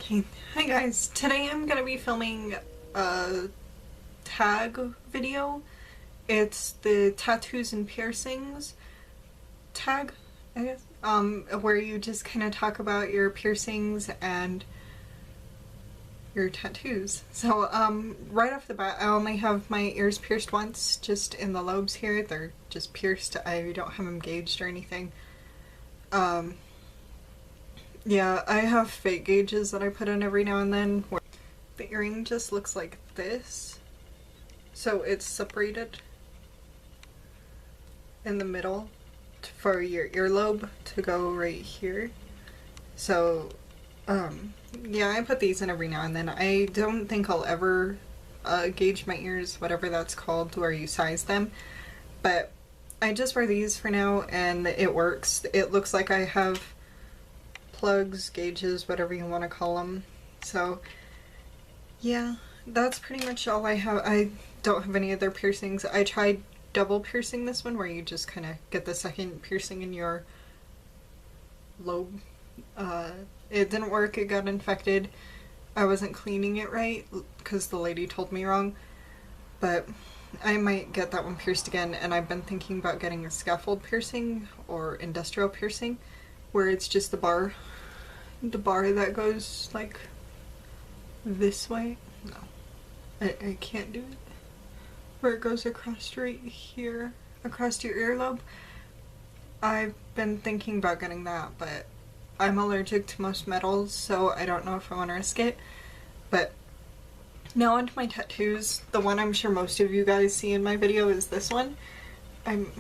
Okay, hi guys. Today I'm gonna be filming a tag video. It's the tattoos and piercings tag, I guess. Where you just kind of talk about your piercings and your tattoos. So, right off the bat, I only have my ears pierced once, just in the lobes here. They're just pierced. I don't have them gauged or anything. Yeah, I have fake gauges that I put in every now and then. Where the earring just looks like this. So it's separated in the middle for your earlobe to go right here. So, yeah, I put these in every now and then. I don't think I'll ever gauge my ears, whatever that's called, where you size them. But I just wear these for now and it works. It looks like I have plugs, gauges, whatever you want to call them. So yeah, that's pretty much all I have. I don't have any other piercings. I tried double piercing this one, where you just kind of get the second piercing in your lobe. It didn't work. It got infected. I wasn't cleaning it right because the lady told me wrong, but I might get that one pierced again. And I've been thinking about getting a scaffold piercing or industrial piercing, where it's just the bar that goes like this way. No, I can't do it. Where it goes across right here, across your earlobe. I've been thinking about getting that, but I'm allergic to most metals, so I don't know if I want to risk it. But now onto my tattoos. The one I'm sure most of you guys see in my video is this one. I'm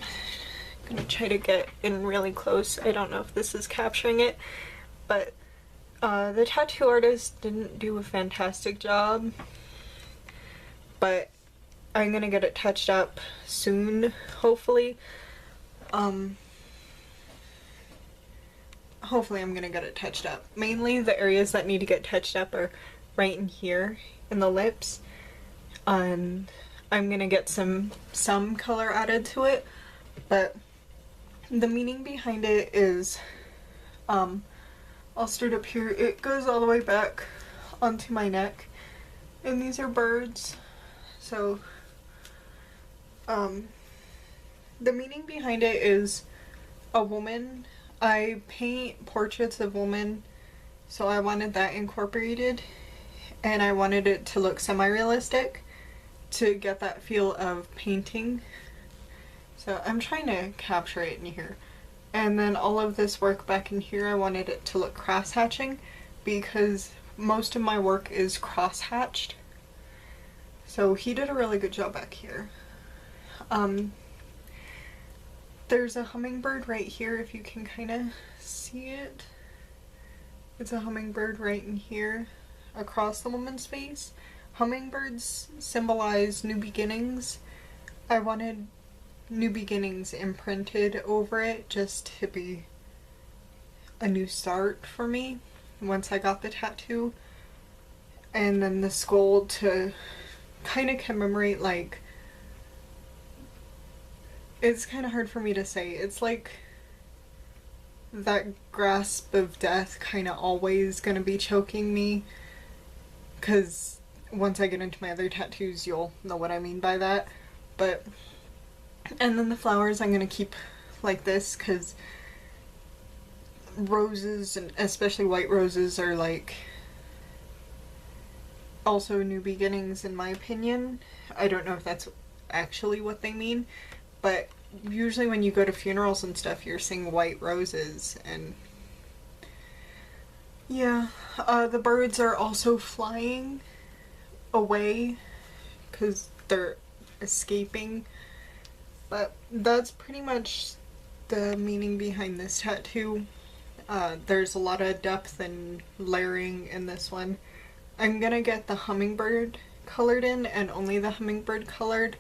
gonna try to get in really close. I don't know if this is capturing it, but the tattoo artist didn't do a fantastic job, but I'm gonna get it touched up soon, hopefully. Hopefully I'm gonna get it touched up. Mainly the areas that need to get touched up are right in here in the lips, and I'm gonna get some color added to it. But the meaning behind it is, I'll start up here. It goes all the way back onto my neck, and these are birds. So, the meaning behind it is a woman. I paint portraits of women, so I wanted that incorporated, and I wanted it to look semi-realistic to get that feel of painting. So I'm trying to capture it in here. And then all of this work back in here, I wanted it to look cross-hatching because most of my work is cross-hatched. So he did a really good job back here. There's a hummingbird right here, if you can kind of see it. It's a hummingbird right in here across the woman's face. Hummingbirds symbolize new beginnings. I wanted new beginnings imprinted over it just to be a new start for me once I got the tattoo. And then the skull to kind of commemorate, like, it's kind of hard for me to say. It's like that grasp of death kind of always gonna be choking me, because once I get into my other tattoos you'll know what I mean by that. But and then the flowers I'm gonna keep like this, because roses, and especially white roses, are like also new beginnings in my opinion. I don't know if that's actually what they mean, but usually when you go to funerals and stuff you're seeing white roses. And yeah, the birds are also flying away because they're escaping. But that's pretty much the meaning behind this tattoo. There's a lot of depth and layering in this one. I'm gonna get the hummingbird colored in, and only the hummingbird colored.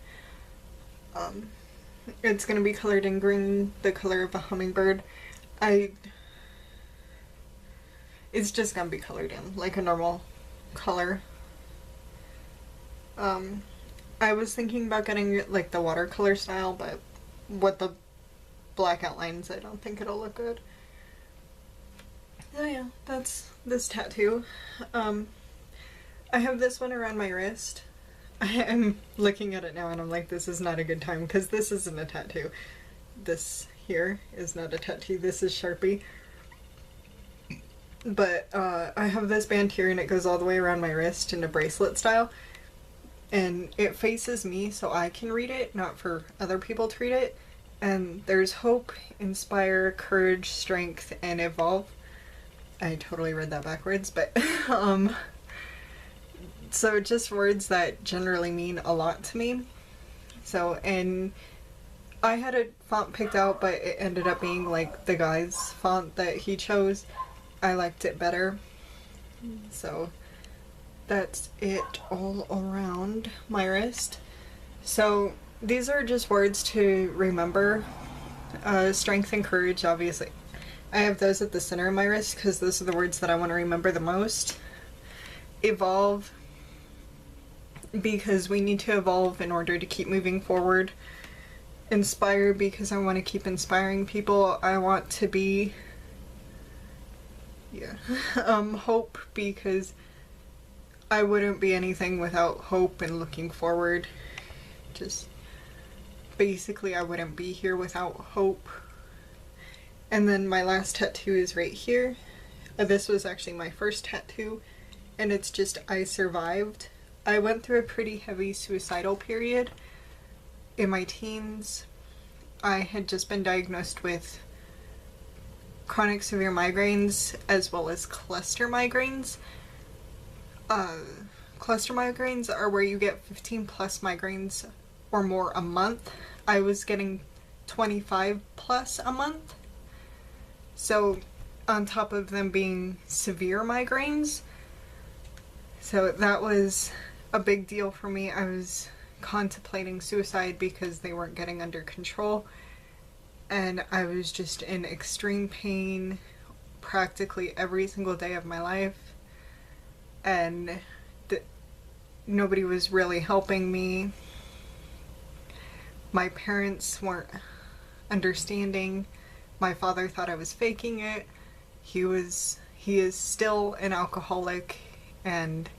It's gonna be colored in green, the color of a hummingbird. It's just gonna be colored in like a normal color. I was thinking about getting like the watercolor style, but with the black outlines I don't think it'll look good. Oh yeah, that's this tattoo. I have this one around my wrist. I'm looking at it now and I'm like, this is not a good time because this isn't a tattoo. This here is not a tattoo. This is Sharpie. But I have this band here and it goes all the way around my wrist in a bracelet style. And it faces me so I can read it, not for other people to read it. And there's hope, inspire, courage, strength, and evolve. I totally read that backwards, but so just words that generally mean a lot to me. So, and I had a font picked out, but it ended up being like the guy's font that he chose. I liked it better. So that's it all around my wrist. So these are just words to remember. Strength and courage, obviously. I have those at the center of my wrist because those are the words that I want to remember the most. Evolve, because we need to evolve in order to keep moving forward. Inspire, because I want to keep inspiring people. I want to be... yeah. Hope, because I wouldn't be anything without hope and looking forward. Just basically I wouldn't be here without hope. And then my last tattoo is right here. This was actually my first tattoo, and it's just I survived. I went through a pretty heavy suicidal period in my teens. I had just been diagnosed with chronic severe migraines as well as cluster migraines. Cluster migraines are where you get 15 plus migraines or more a month. I was getting 25 plus a month. So on top of them being severe migraines. So that was a big deal for me. I was contemplating suicide because they weren't getting under control. And I was just in extreme pain practically every single day of my life. And nobody was really helping me. My parents weren't understanding. My father thought I was faking it. He is still an alcoholic and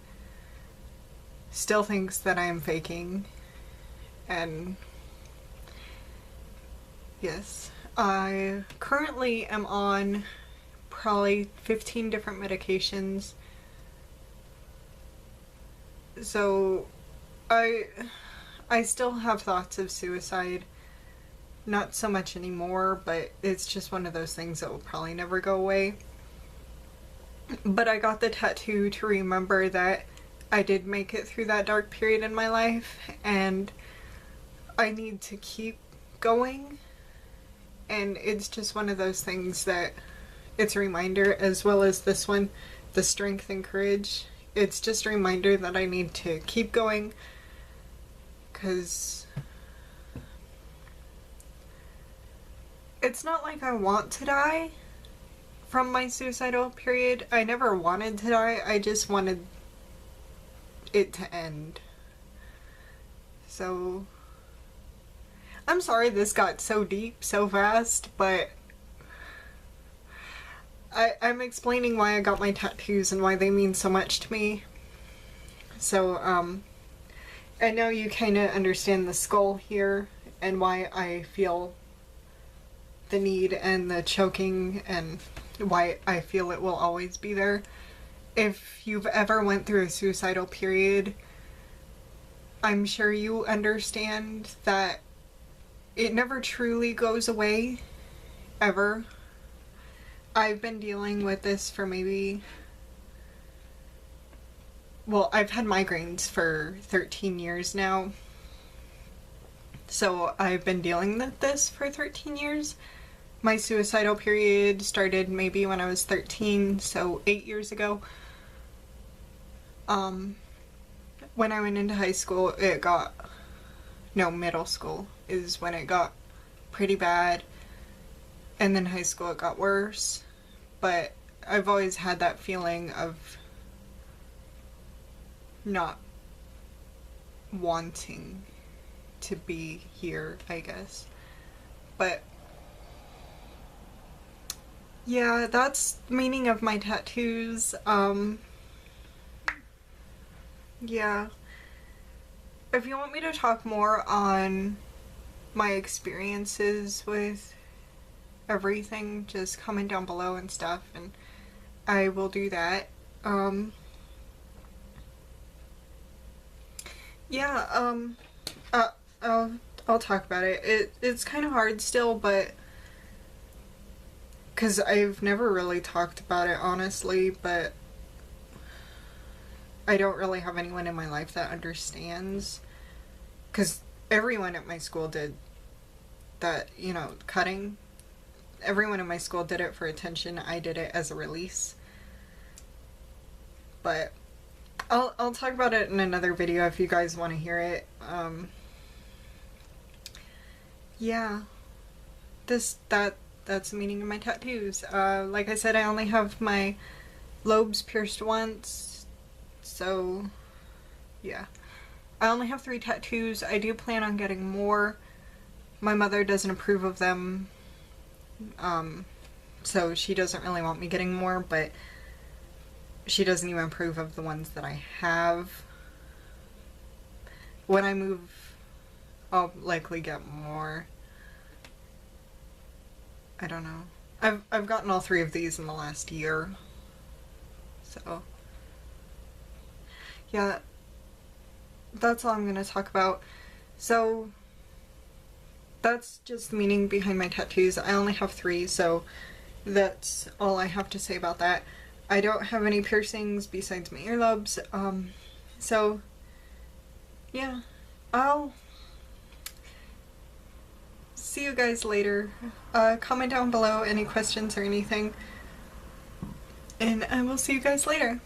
still thinks that I am faking. And yes, I currently am on probably 15 different medications. So I still have thoughts of suicide. Not so much anymore, but it's just one of those things that will probably never go away. But I got the tattoo to remember that I did make it through that dark period in my life, and I need to keep going. And it's just one of those things that it's a reminder, as well as this one, the strength and courage. It's just a reminder that I need to keep going, because it's not like I want to die from my suicidal period. I never wanted to die. I just wanted it to end. So I'm sorry this got so deep so fast, but I'm explaining why I got my tattoos and why they mean so much to me. So I know you kind of understand the skull here and why I feel the need and the choking and why I feel it will always be there. If you've ever went through a suicidal period, I'm sure you understand that it never truly goes away, ever. I've been dealing with this for I've had migraines for 13 years now. So I've been dealing with this for 13 years. My suicidal period started maybe when I was 13, so 8 years ago. When I went into high school, middle school is when it got pretty bad. And then high school it got worse. But I've always had that feeling of not wanting to be here, I guess. But Yeah, that's the meaning of my tattoos. Yeah. If you want me to talk more on my experiences with everything, just comment down below and stuff, and I will do that. Um, yeah, uh, I'll, I'll talk about it. It's kind of hard still, but because I've never really talked about it honestly, but I don't really have anyone in my life that understands. Because everyone at my school did that, you know, cutting. Everyone in my school did it for attention. I did it as a release. But I'll talk about it in another video if you guys want to hear it. Yeah, that's the meaning of my tattoos. Like I said, I only have my lobes pierced once, so yeah. I only have 3 tattoos. I do plan on getting more. My mother doesn't approve of them, so she doesn't really want me getting more, but she doesn't even approve of the ones that I have. When I move, I'll likely get more. I don't know. I've gotten all 3 of these in the last year. So yeah, that's all I'm gonna talk about. So that's just the meaning behind my tattoos. I only have 3, so that's all I have to say about that. I don't have any piercings besides my earlobes. So yeah, I'll see you guys later. Comment down below any questions or anything, and I will see you guys later.